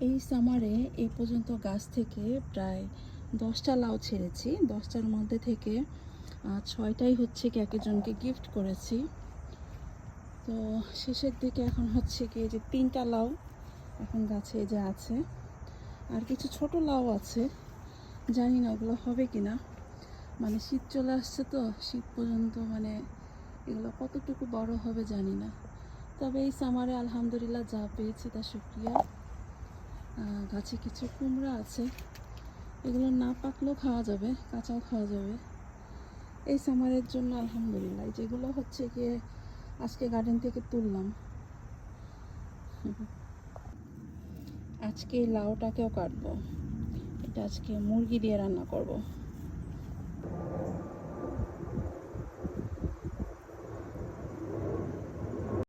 এই সামারে এই পর্যন্ত গাছ থেকে প্রায় 10টা লাউ ছেড়েছি। 10টার মধ্যে থেকে 6টাই হচ্ছে কি একজনকে গিফট করেছি। তো শেষের দিকে এখন হচ্ছে কি যে 3টা লাউ এখন গাছে যে আছে, আর কিছু ছোট লাউ আছে, জানি না ওগুলো হবে কি না। মানে শীত চলে আসছে তো, শীত পর্যন্ত মানে এগুলো কতটুকু বড় হবে জানি না। তবে এই সামারে আলহামদুলিল্লাহ যা পেয়েছি তা শুকরিয়া। গাছে কিছু কুমড়া আছে, এগুলো না পাকলেও খাওয়া যাবে, কাঁচাও খাওয়া যাবে এই সামারের জন্য আলহামদুলিল্লাহ। যেগুলো হচ্ছে গিয়ে আজকে গার্ডেন থেকে তুললাম। আজকে এই লাউটাকেও কাটবো, এটা আজকে মুরগি দিয়ে রান্না করব।